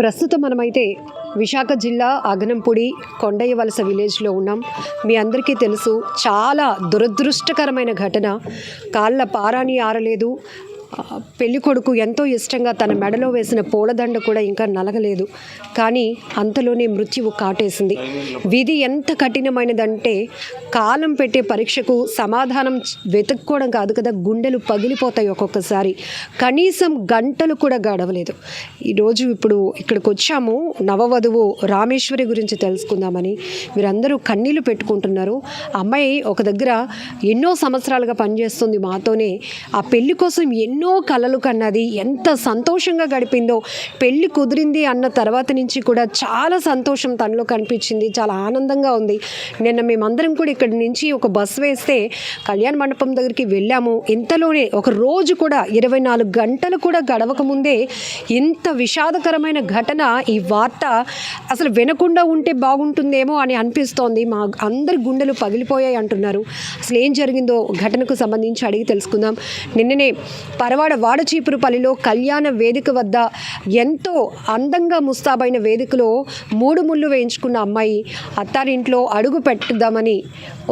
ప్రస్తుతం మనమైతే విశాఖ జిల్లా అగనంపూడి కొండయ్యవలస విలేజ్లో ఉన్నాం. మీ అందరికీ తెలుసు, చాలా దురదృష్టకరమైన ఘటన. కాళ్ళ పారాని ఆరలేదు. పెళ్లి కొడుకు ఎంతో ఇష్టంగా తన మెడలో వేసిన పూలదండ కూడా ఇంకా నలగలేదు. కానీ అంతలోనే మృత్యువు కాటేసింది. విధి ఎంత కఠినమైనదంటే కాలం పెట్టే పరీక్షకు సమాధానం వెతుక్కోవడం కాదు కదా, గుండెలు పగిలిపోతాయి ఒక్కొక్కసారి. కనీసం గంటలు కూడా గడవలేదు. ఈరోజు ఇప్పుడు ఇక్కడికి వచ్చాము, నవవధువు రామేశ్వరి గురించి తెలుసుకుందామని. మీరందరూ కన్నీళ్లు పెట్టుకుంటున్నారు. అమ్మాయి ఒక దగ్గర ఎన్నో సంవత్సరాలుగా పనిచేస్తుంది మాతోనే. ఆ పెళ్లి కోసం ఎన్నో కలలు కన్నది, ఎంత సంతోషంగా గడిపిందో. పెళ్లి కుదిరింది అన్న తర్వాత నుంచి కూడా చాలా సంతోషం తనలో కనిపించింది, చాలా ఆనందంగా ఉంది. నిన్న మేమందరం కూడా ఇక్కడి నుంచి ఒక బస్ వేస్తే కళ్యాణ మండపం దగ్గరికి వెళ్ళాము. ఇంతలోనే ఒక రోజు కూడా 24 గంటలు కూడా గడవక ముందే ఇంత విషాదకరమైన ఘటన. ఈ వార్త అసలు వినకుండా ఉంటే బాగుంటుందేమో అని అనిపిస్తోంది. మా అందరి గుండెలు పగిలిపోయాయి అంటున్నారు. అసలు ఏం జరిగిందో ఘటనకు సంబంధించి అడిగి తెలుసుకుందాం. నిన్ననే పరవాడ వాడచీపురుపల్లిలో కళ్యాణ వేదిక వద్ద ఎంతో అందంగా ముస్తాబైన వేదికలో 3 ముళ్ళు వేయించుకున్న అమ్మాయి అత్తారింట్లో అడుగు పెట్టుదామని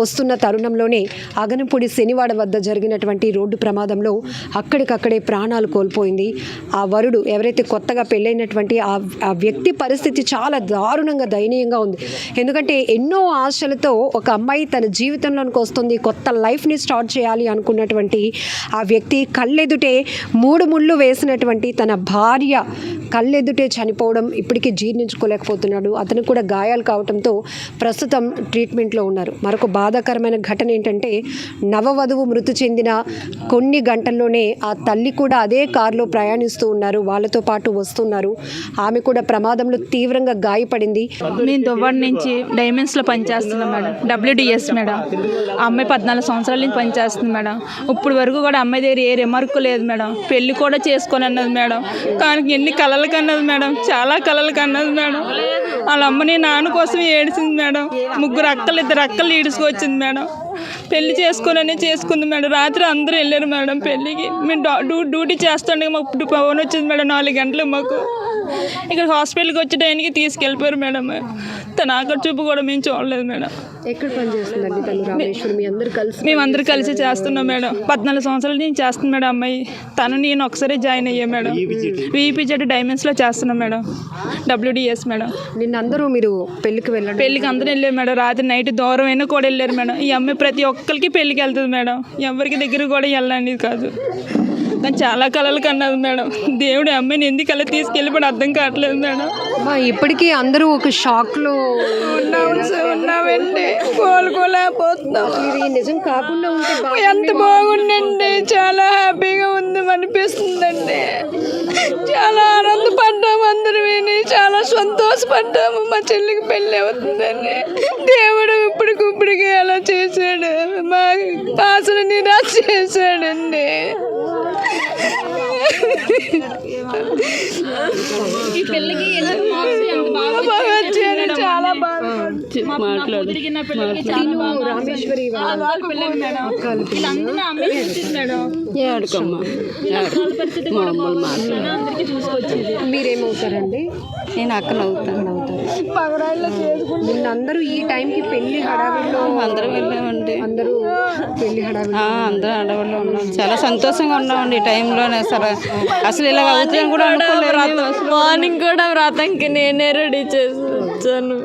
వస్తున్న తరుణంలోనే అగనంపూడి శనివాడ వద్ద జరిగినటువంటి రోడ్డు ప్రమాదంలో అక్కడికక్కడే ప్రాణాలు కోల్పోయింది. ఆ వరుడు ఎవరైతే కొత్తగా పెళ్ళైనటువంటి ఆ వ్యక్తి పరిస్థితి చాలా దారుణంగా దయనీయంగా ఉంది. ఎందుకంటే ఎన్నో ఆశలతో ఒక అమ్మాయి తన జీవితంలోనికి వస్తుంది, కొత్త లైఫ్ని స్టార్ట్ చేయాలి అనుకున్నటువంటి ఆ వ్యక్తి కళ్ళెదుటే 3 ముళ్ళు వేసినటువంటి తన భార్య కళ్ళెదుటే చనిపోవడం ఇప్పటికీ జీర్ణించుకోలేకపోతున్నాడు. అతను కూడా గాయాలు కావడంతో ప్రస్తుతం ట్రీట్మెంట్లో ఉన్నారు. మరొక బాధాకరమైన ఘటన ఏంటంటే నవవధువు మృతి చెందిన కొన్ని గంటల్లోనే ఆ తల్లి కూడా అదే కారులో ప్రయాణిస్తూ ఉన్నారు, వాళ్ళతో పాటు వస్తున్నారు. ఆమె కూడా ప్రమాదంలో తీవ్రంగా గాయపడింది. నేను దువ్వాడ నుంచి డైమండ్స్లో పనిచేస్తున్నాను మేడం, WDS మేడం. ఆ అమ్మాయి 14 సంవత్సరాల నుంచి పనిచేస్తుంది మేడం. ఇప్పుడు వరకు కూడా అమ్మాయి దగ్గర ఏ రిమార్క్ లేదు మేడం. పెళ్లి కూడా చేసుకొని అన్నది మేడం. కానీ ఎన్ని కలలు కన్నది మేడం, చాలా కలలు కన్నది మేడం. వాళ్ళ అమ్మని నాన్న కోసం ఏడిసింది మేడం. 2 అక్కలు ఈడ్చుకొచ్చింది మేడం. పెళ్లి చేసుకుంది మేడం. రాత్రి అందరూ వెళ్ళారు మేడం పెళ్ళికి. మేము డ్యూటీ చేస్తుండే మాకు ఫోన్ వచ్చింది మేడం 4 గంటలకు. మాకు ఇక్కడ హాస్పిటల్కి వచ్చే టైంకి తీసుకెళ్ళిపోయారు మేడం. తన ఆఖరి చూపు కూడా మేము చూడలేదు మేడం. ఎక్కడ పనిచేస్తుందండి తను రామేశ్వరి? మేమందరూ కలిసి చేస్తున్నాం మేడం. 14 సంవత్సరాల నుంచి చేస్తుంది మేడం అమ్మాయి. తను నేను ఒకసారి జాయిన్ అయ్యా మేడం. VPZ డైమండ్స్లో చేస్తున్నాం మేడం, WDS మేడం. నిన్న అందరూ మీరు పెళ్ళికి అందరూ వెళ్ళారు మేడం. రాత్రి నైట్ దూరం అయినా కూడా వెళ్ళారు మేడం. ఈ అమ్మాయి ప్రతి ఒక్కరికి పెళ్ళికి వెళ్తుంది మేడం. ఎవరికి దగ్గర కూడా వెళ్ళనేది కాదు. కానీ చాలా కలలు కన్నది మేడం. దేవుడు అమ్మాయిని ఎందుకు అలా తీసుకెళ్ళిపోయి అర్థం కావట్లేదు మేడం. ఇప్పటికీ అందరూ ఒక షాక్లో ఉన్నామండి, కోలుకోలేకపోతున్నాం. నిజం కాకుండా ఉంటే ఎంత బాగుండండి, చాలా హ్యాపీగా ఉంది అనిపిస్తుందండి. చాలా ఆనందపడ్డాము, అందరూ విని చాలా సంతోషపడ్డాము. మా చెల్లికి పెళ్ళి అవుతుందండి. దేవుడు ఇప్పటికిప్పటికి అలా చేశాడు, మా ఆశలు నిరాశ చేశాడండి. ఈ పెళ్ళికి చాలా బాగా మీరేమవుతారండి? నేను అక్కను అవుతాను. అందరూ ఈ టైంకి పెళ్లి హడావిడిలో అందరం వెళ్ళామండి. అందరూ పెళ్లి హడావిడి అందరూ హడావిడిలో ఉన్నాం. చాలా సంతోషంగా ఉన్నామండి ఈ టైంలోనే. అసలు ఇలా అవుతుందని కూడా అనుకోలేదు. మార్నింగ్ కూడా వ్రతంకి నేనే రెడీ చేసి వచ్చాను.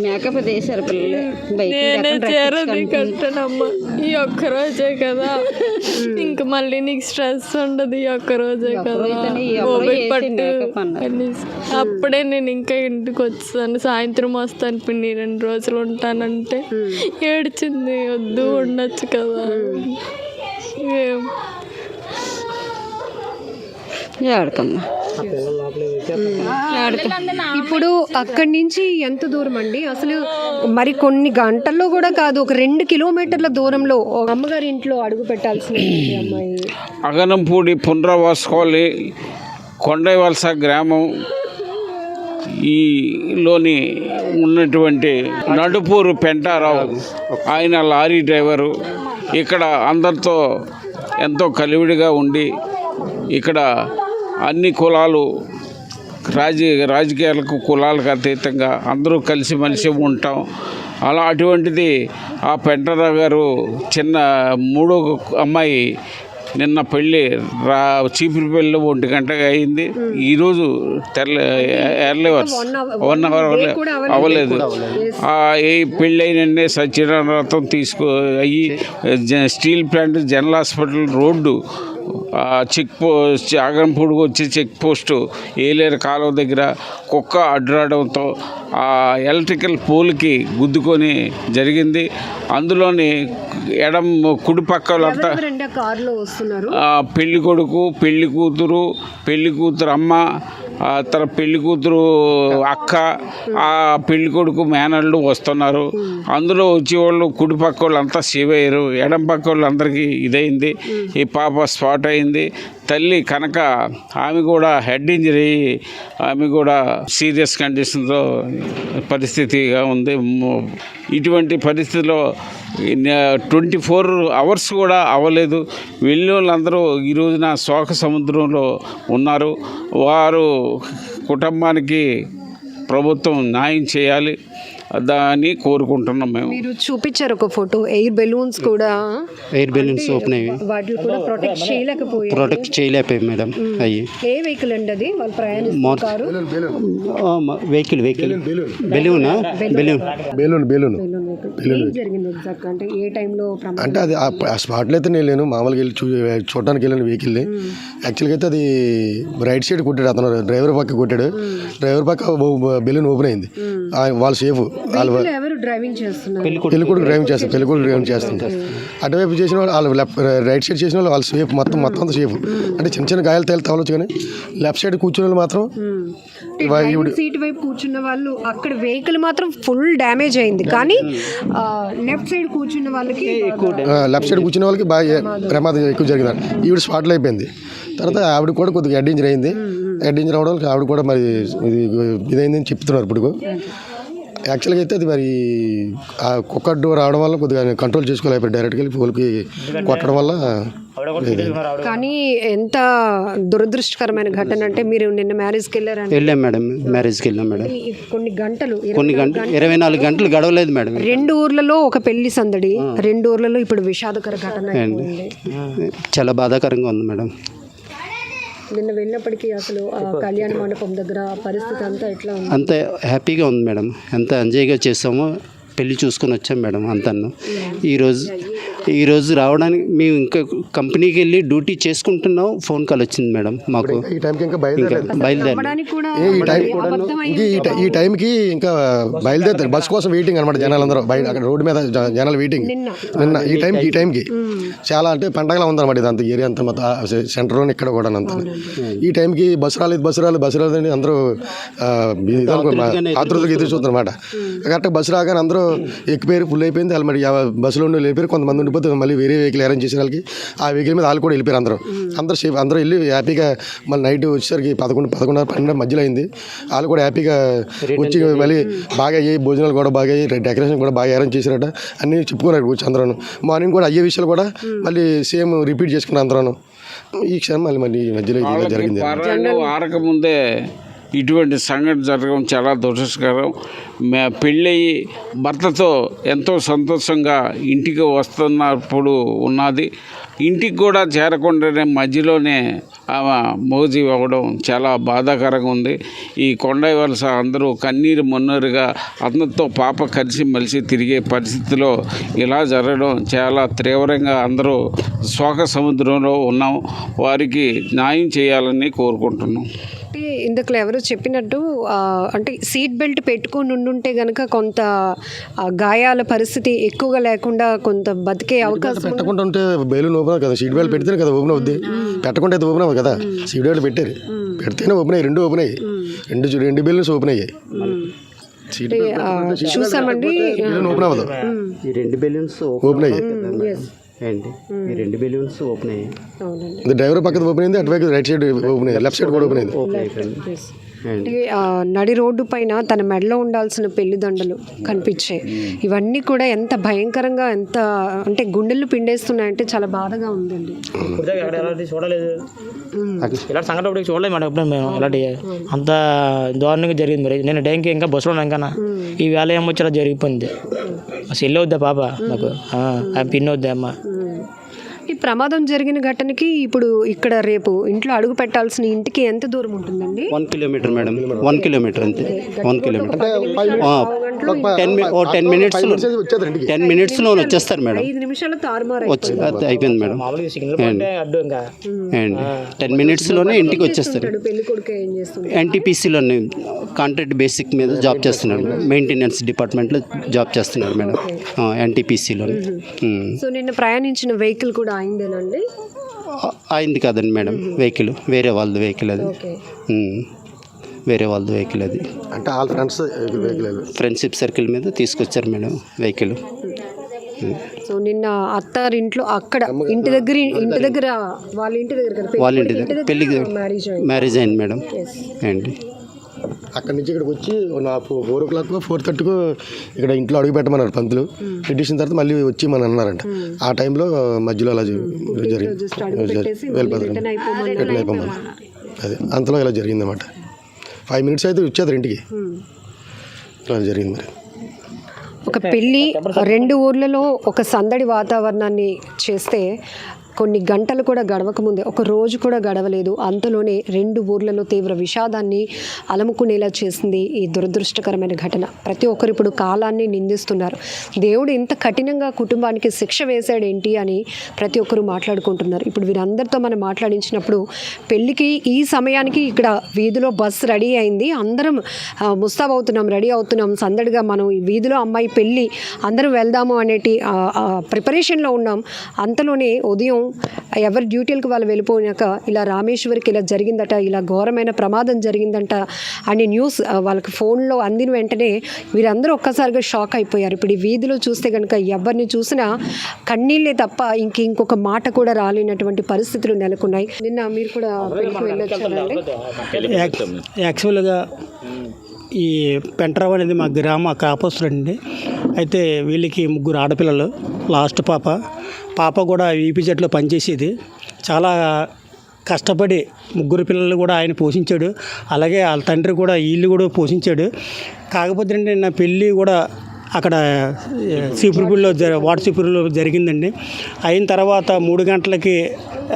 మేకప్ చేశారు పిల్లలు. నేనే చేరది కట్టనమ్మా. ఈ ఒక్కరోజే కదా, ఇంక మళ్ళీ నీకు స్ట్రెస్ ఉండదు. ఈ ఒక్కరోజే కదా పట్టు. అప్పుడే నేను ఇంకా ఇంటికి వచ్చాను. సాయంత్రం వస్తాను పిన్ని, 2 రోజులు ఉంటానంటే ఏడ్చింది. వద్దు, ఉండొచ్చు కదా. ఇప్పుడు అక్కడి నుంచి ఎంత దూరం అండి? అసలు మరి కొన్ని గంటల్లో కూడా కాదు, ఒక 2 కిలోమీటర్ల దూరంలో అమ్మగారి ఇంట్లో అడుగు పెట్టాల్సిన అమ్మాయి. అగనంపూడి పునరావాస కాలనీ కొండయ్యవలస గ్రామం ఈలోని ఉన్నటువంటి నడుపూరు పెంటారావు, ఆయన లారీ డ్రైవరు. ఇక్కడ అందరితో ఎంతో కలివిడిగా ఉండి ఇక్కడ అన్ని కులాలు రాజకీయాలకు కులాలకు అతీతంగా అందరూ కలిసిమెలిసి ఉంటాం. అలా అటువంటిది ఆ పెంటరావు గారు చిన్న మూడో అమ్మాయి నిన్న పెళ్ళి చీపురు పెళ్ళి 1 గంటగా అయింది. ఈరోజు ఎర్లీ అవర్స్ 1 అవర్ అవ్వలేదు. ఈ పెళ్ళి అయినండి సత్యనారాయణ వ్రతం అయ్యి steel plant general hospital road check post ఆగంపూడికి వచ్చి చెక్ పోస్టు ఏలేరు కాలువ దగ్గర కుక్క అడ్డురావడంతో ఆ ఎలక్ట్రికల్ పోల్కి గుద్దుకొని జరిగింది. అందులోని కుడి పక్కలంతా పెళ్లి కొడుకు, పెళ్లి కూతురు అమ్మ, తన పెళ్లి కూతురు అక్క, ఆ పెళ్లి కొడుకు మేనళ్ళు వస్తున్నారు. అందులో వచ్చేవాళ్ళు కుడి పక్క వాళ్ళు అంతా సేవ్ అయ్యారు, ఎడం పక్క వాళ్ళు అందరికీ ఇదైంది. ఈ పాప స్పాట్ అయింది. తల్లి కనుక ఆమె కూడా హెడ్ ఇంజరీ, ఆమె కూడా సీరియస్ కండిషన్తో పరిస్థితిగా ఉంది. ఇటువంటి పరిస్థితిలో 24 అవర్స్ కూడా అవ్వలేదు. వెళ్ళిన వాళ్ళందరూ ఈ రోజున శోక సముద్రంలో ఉన్నారు. వారు కుటుంబానికి ప్రభుత్వం న్యాయం చేయాలి దాన్ని కోరుకుంటున్నాం. మేము మీరు చూపించారు ఒక ఫోటో, ఎయిర్ బెలూన్స్ ఓపెన్ అయ్యి వాటిని కూడా ప్రొటెక్ట్ చేయలేకపోయాయి మేడం. అయ్యి ఏ వెహికల్ అండి అది? వాళ్ళు ప్రయాణిస్తారు వెహికల్ బెలూన్ జరిగింది ఎగ్జాక్ట్ అంటే ఏ టైంలో? అంటే అది ఆ స్పాట్లో అయితే నేను లేను, మామూలుగా వెళ్ళి చూడడానికి వెళ్ళాను వెహికల్ని. యాక్చువల్గా అయితే అది రైట్ సైడ్ కొట్టాడు అతను, డ్రైవర్ పక్క కొట్టాడు. డ్రైవర్ పక్క బెలూన్ ఓపెన్ అయింది. వాళ్ళు సేఫ్, ఎవరు డ్రైవింగ్ చేస్తున్నారు? పెళ్ళికొడుకు డ్రైవింగ్ చేస్తుంటారు. అటువైపు చేసిన వాళ్ళు రైట్ సైడ్ చేసిన వాళ్ళు సేఫ్, మొత్తం అంతా సేఫ్. అంటే చిన్న గాయాలు తగలవచ్చు, కానీ లెఫ్ట్ సైడ్ కూర్చున్న వాళ్ళు మాత్రం సీట్ వైపు కూర్చున్న వాళ్ళు అక్కడ వెహికల్ మాత్రం ఫుల్ డ్యామేజ్ అయింది, కానీ లెఫ్ట్ సైడ్ కూర్చున్న వాళ్ళకి బాగా ప్రమాదం ఎక్కువ జరిగింది. ఈవిడ స్పాట్లో అయిపోయింది. తర్వాత ఆవిడ కూడా కొద్దిగా హెడ్ ఇంజరీ అయింది. హెడ్ ఇంజరీ అవడం ఆవిడ కూడా మరి ఇదైందని చెప్తున్నారు. ఇప్పుడు యాక్చువల్గా అయితే అది మరి ఆ కుక్క డోర్ రావడం వల్ల కొద్దిగా కంట్రోల్ చేసుకోలేకపోయారు. డైరెక్ట్గా వెళ్ళి పోల్కి కొట్టడం వల్ల. కానీ ఎంత దురదృష్టకరమైన ఘటన అంటే, మీరు నిన్న మ్యారేజ్కి వెళ్ళాం మేడం. మ్యారేజ్కి వెళ్ళాం మేడం. కొన్ని గంటలు 24 గంటలు గడవలేదు మేడం. 2 ఊర్లలో ఒక పెళ్లి సందడి, 2 ఊర్లలో ఇప్పుడు విషాదకర ఘటన. చాలా బాధాకరంగా ఉంది మేడం. నిన్న వెళ్ళినప్పటికీ అసలు కళ్యాణ మండపం దగ్గర పరిస్థితి అంతా ఎట్లా ఉంది? అంత హ్యాపీగా ఉంది మేడం. ఎంత ఎంజాయ్గా చేసామో, పెళ్ళి చూసుకొని వచ్చాం మేడం అంతను. ఈరోజు రావడానికి మేము ఇంకా కంపెనీకి వెళ్ళి డ్యూటీ చేసుకుంటున్నాం. ఫోన్ కాల్ వచ్చింది మేడం మాకు. ఈ టైంకి ఇంకా బయలుదేరారు. ఈ టైంకి ఇంకా బయలుదేరుతారు. బస్ కోసం వెయిటింగ్ అనమాట జనాలందరూ బయట, అక్కడ రోడ్డు మీద జనాలు వెయిటింగ్. నిన్న ఈ టైంకి చాలా అంటే పండగలా ఉందన్నమాట. ఇదంతా ఏరియా అంతా మొత్తం సెంటర్లోనే ఇక్కడ కూడా అంతా. ఈ టైంకి బస్సు రాలేదు అని అందరూ ఆతృతగా ఎదురు చూస్తారు అనమాట. కరెక్ట్గా బస్సు రాగానే అందరూ ఎక్కిపోయారు, ఫుల్ అయిపోయింది. వాళ్ళు మరి బస్సులో ఉండి వెళ్ళిపోయారు. కొంతమంది ఉండిపోతే మళ్ళీ వేరే వెహికల్ అరేంజ్ చేసిన వాళ్ళకి ఆ వెహికల్ మీద వాళ్ళు కూడా వెళ్ళిపోయారు. అందరూ వెళ్ళి హ్యాపీగా మళ్ళీ నైట్ వచ్చేసరికి 11-12 మధ్యలో అయింది. వాళ్ళు కూడా హ్యాపీగా వచ్చి మళ్ళీ బాగా అయ్యాయి, భోజనాలు కూడా బాగా అయ్యాయి, డెకరేషన్ కూడా బాగా అరేంజ్ చేశారట. అన్నీ చెప్పుకున్నారు వచ్చి అందరూ. మార్నింగ్ కూడా అయ్యే విషయాలు కూడా మళ్ళీ సేమ్ రిపీట్ చేసుకున్నారు అందరూ. ఈ క్షణం మళ్ళీ మధ్యలో ఇది జరిగింది. ఆరకముందే ఇటువంటి సంఘటన జరగడం చాలా దురదృష్టకరం. పెళ్ళయి భర్తతో ఎంతో సంతోషంగా ఇంటికి వస్తున్నప్పుడు ఉన్నది. ఇంటికి కూడా చేరకుండానే మధ్యలోనే ఆమె మోజీ అవ్వడం చాలా బాధాకరంగా ఉంది. ఈ కొండాయి వలస అందరూ కన్నీరు మొన్నరుగా అతనితో పాప కలిసి మలిసి తిరిగే పరిస్థితిలో ఇలా జరగడం చాలా తీవ్రంగా అందరూ శోక సముద్రంలో ఉన్నాం. వారికి న్యాయం చేయాలని కోరుకుంటున్నాం. అంటే ఇందులో ఎవరో చెప్పినట్టు అంటే సీట్ బెల్ట్ పెట్టుకొని ఉండుంటే కనుక కొంత గాయాల పరిస్థితి ఎక్కువగా లేకుండా కొంత బతికే అవకాశం. పెట్టకుండా ఉంటే బెలూన్ ఓపెన్ కదా, సీట్ బెల్ట్ పెడితేనే కదా ఓపెన్ అవుద్ది. పెట్టకుండా అయితే ఓపెన్ అవ్వదు కదా. సీట్ బెల్ట్ పెట్టారు, పెడితేనే ఓపెన్ అయ్యాయి. 2 ఓపెన్ అయ్యాయి, 2 బెలూన్స్ ఓపెన్ అయ్యాయి. చూసామండి, ఓపెన్ అవ్వదు. ఈ 2 బెలూన్స్ ఓపెన్ అయ్యాయి. ఈ 2 బెలూన్స్ ఓపెన్ అయ్యాయి. డ్రైవర్ పక్కన ఓపెన్ అయింది, అటువైపు రైట్ సైడ్ ఓపెన్ అయ్యింది, లెఫ్ట్ సైడ్ కూడా ఓపెన్ అయింది. అంటే నడి రోడ్డు పైన తన మెడలో ఉండాల్సిన పెళ్లిదండలు కనిపించాయి. ఇవన్నీ కూడా ఎంత భయంకరంగా, ఎంత అంటే గుండెలు పిండేస్తున్నాయంటే చాలా బాధగా ఉందండి. చూడలేదు ఇలాంటి సంఘటన ఇప్పుడు చూడలేదు మేడం. ఎప్పుడు మేము ఇలాంటి అంత దారుణంగా జరిగింది. మరి నేను టైంకి ఇంకా బస్సులో ఉన్నాను ఇంకా ఈ వేళ ఏమొచ్చి జరిగిపోయింది. సెల్ అవుద్దా పాప నాకు పిన్ అవుద్దా అమ్మ. ఈ ప్రమాదం జరిగిన ఘటనకి ఇప్పుడు ఇక్కడ రేపు ఇంట్లో అడుగు పెట్టాల్సిన ఇంటికి ఎంత దూరం ఉంటుందండి? 1 కిలోమీటర్ మేడం, 1 కిలోమీటర్ అంతే. 1 కిలోమీటర్ 10 మినిట్స్లో వచ్చేస్తారు మేడం. 5 నిమిషాలు తారుమారు అయిపోయింది మేడం. మామూలుగా సిగ్నల్ పడితే అడ్డు ఇంకా 10 మినిట్స్లోనే ఇంటికి వచ్చేస్తారు. పెళ్లి కొడుకు ఏం చేస్తుంది? ఎన్టీపీసీలోనే కాంట్రాక్ట్ బేసిక్ మీద జాబ్ చేస్తున్నాడు. మెయింటెనెన్స్ డిపార్ట్మెంట్లో జాబ్ చేస్తున్నాడు మేడం, ఎన్టీపీసీలోనే. సో నిన్న ప్రయాణించిన వెహికల్ కూడా అయిందేనండి? అయింది కాదండి మేడం, వెహికల్ వేరే వాళ్ళది వెహికల్ అది. వేరే వాళ్ళది వెహికల్ అది. అంటే all friends vehicle friendship circle మీద తీసుకొచ్చారు మేడం వెహికల్. సో నిన్న అత్తారింట్లో అక్కడ ఇంటి దగ్గర వాళ్ళ ఇంటి దగ్గర పెళ్ళికి మ్యారేజ్ అయింది మేడం అండి. అక్కడి నుంచి ఇక్కడికి వచ్చి 4 o'clock 4:30 ఇక్కడ ఇంట్లో అడుగు పెట్టమన్నారు పంతులు. పెట్టేసిన తర్వాత మళ్ళీ వచ్చి మన అన్నారంట. ఆ టైంలో మధ్యలో అలా జరిగింది, వెళ్ళిపోతారు రిటర్న్ అయిపోమని. అది అంతలో ఇలా జరిగింది అన్నమాట. 5 minutes అయితే వచ్చేది ఇంటికి. ఇలా జరిగింది. మరి ఒక పెళ్ళి 2 ఊర్లలో ఒక సందడి వాతావరణాన్ని చేస్తే కొన్ని గంటలు కూడా గడవక ముందే, ఒక రోజు కూడా గడవలేదు, అంతలోనే 2 ఊర్లలో తీవ్ర విషాదాన్ని అలముకునేలా చేసింది ఈ దురదృష్టకరమైన ఘటన. ప్రతి ఒక్కరు ఇప్పుడు కాలాన్ని నిందిస్తున్నారు. దేవుడు ఇంత కఠినంగా కుటుంబానికి శిక్ష వేశాడేంటి అని ప్రతి ఒక్కరు మాట్లాడుకుంటున్నారు. ఇప్పుడు వీరందరితో మనం మాట్లాడించినప్పుడు పెళ్ళికి ఈ సమయానికి ఇక్కడ వీధిలో బస్సు రెడీ అయింది, అందరం ముస్తాబవుతున్నాం, రెడీ అవుతున్నాం, సందడిగా మనం ఈ వీధిలో అమ్మాయి పెళ్ళి అందరం వెళ్దాము అనేటి ప్రిపరేషన్లో ఉన్నాం. అంతలోనే ఉదయం ఎవరి డ్యూటీలకు వాళ్ళు వెళ్ళిపోయాక ఇలా రామేశ్వరికి ఇలా జరిగిందట, ఇలా ఘోరమైన ప్రమాదం జరిగిందంట అని న్యూస్ వాళ్ళకి ఫోన్లో అందిన వెంటనే వీరందరూ ఒక్కసారిగా షాక్ అయిపోయారు. ఇప్పుడు ఈ వీధిలో చూస్తే కనుక ఎవరిని చూసినా కన్నీళ్ళే తప్ప ఇంకొక మాట కూడా రాలేనటువంటి పరిస్థితులు నెలకొన్నాయి. నిన్న మీరు కూడా వెళ్ళొచ్చారండి? యాక్చువల్గా ఈ పెంటరావు అనేది మా గ్రామ కాపస్తులండి. అయితే వీళ్ళకి 3 ఆడపిల్లలు. లాస్ట్ పాప కూడా ఈపీజెడ్లో పనిచేసేది. చాలా కష్టపడి 3 పిల్లలు కూడా ఆయన పోషించాడు. అలాగే వాళ్ళ తండ్రి కూడా వీళ్ళు కూడా పోషించాడు. కాకపోతే నా పెళ్ళి కూడా అక్కడ సీపురుపూడిలో వాటర్సీపురులో జరిగిందండి. అయిన తర్వాత 3 గంటలకి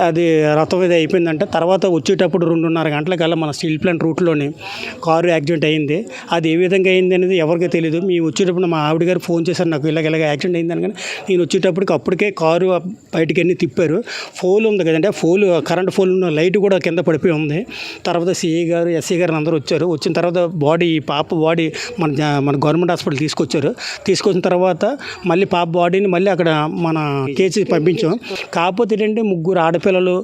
అది రథం ఇది అయిపోయిందంట. తర్వాత వచ్చేటప్పుడు 2:30 గంటలకల్లా మన స్టీల్ ప్లాంట్ రూట్లోని కారు యాక్సిడెంట్ అయింది. అది ఏ విధంగా అయింది అనేది ఎవరికీ తెలియదు. మేము వచ్చేటప్పుడు మా ఆవిడ గారు ఫోన్ చేశారు నాకు, ఇలాగ యాక్సిడెంట్ అయిందని. కానీ నేను వచ్చేటప్పటికి అప్పటికే కారు బయటికి అన్నీ తిప్పారు. ఫోల్ ఉంది కదండి, ఆ ఫోల్ కరెంట్ ఫోల్ ఉన్న లైట్ కూడా కింద పడిపోయి ఉంది. తర్వాత సిఐ గారు, ఎస్ఐ గారు అందరూ వచ్చారు. వచ్చిన తర్వాత పాప బాడీ మన గవర్నమెంట్ హాస్పిటల్ తీసుకొచ్చిన తర్వాత మళ్ళీ పాప బాడీని మళ్ళీ అక్కడ మన కేజీ పంపించాం. కాకపోతే ఏంటంటే 3 ఆడపిల్లలు.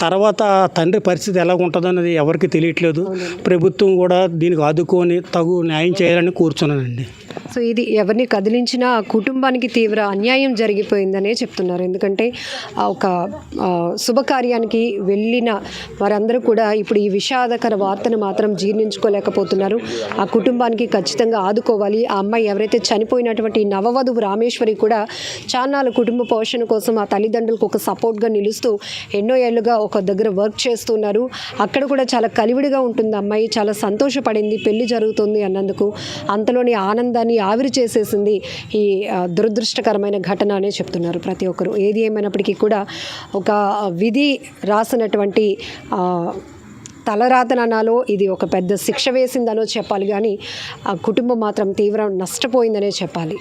తర్వాత తండ్రి పరిస్థితి ఎలా ఉంటుందో అనేది ఎవరికి తెలియట్లేదు. ప్రభుత్వం కూడా దీనికి ఆదుకొని తగు న్యాయం చేయాలని కూర్చున్నానండి. సో ఇది ఎవరిని కదిలించినా ఆ కుటుంబానికి తీవ్ర అన్యాయం జరిగిపోయిందనే చెప్తున్నారు. ఎందుకంటే ఒక శుభకార్యానికి వెళ్ళిన వారందరూ కూడా ఇప్పుడు ఈ విషాదకర వార్తను మాత్రం జీర్ణించుకోలేకపోతున్నారు. ఆ కుటుంబానికి ఖచ్చితంగా ఆదుకోవాలి. ఆ అమ్మాయి ఎవరైతే చనిపోయినటువంటి నవవధువు రామేశ్వరి కూడా చాన్నాళ్ళు కుటుంబ పోషణ కోసం ఆ తల్లిదండ్రులకు ఒక సపోర్ట్గా నిలుస్తూ ఎన్నో ఏళ్ళుగా ఒక దగ్గర వర్క్ చేస్తున్నారు. అక్కడ కూడా చాలా కలివిడిగా ఉంటుంది అమ్మాయి. చాలా సంతోషపడింది పెళ్లి జరుగుతుంది అన్నందుకు. అంతలోని ఆనందాన్ని ఆవిరి చేసేసింది ఈ దురదృష్టకరమైన ఘటన అనే చెప్తున్నారు ప్రతి ఒక్కరు. ఏది ఏమైనప్పటికీ కూడా ఒక విధి రాసినటువంటి తలరాతనాలో ఇది ఒక పెద్ద శిక్ష వేసిందనో చెప్పాలి, కానీ ఆ కుటుంబం మాత్రం తీవ్ర నష్టపోయిందనే చెప్పాలి.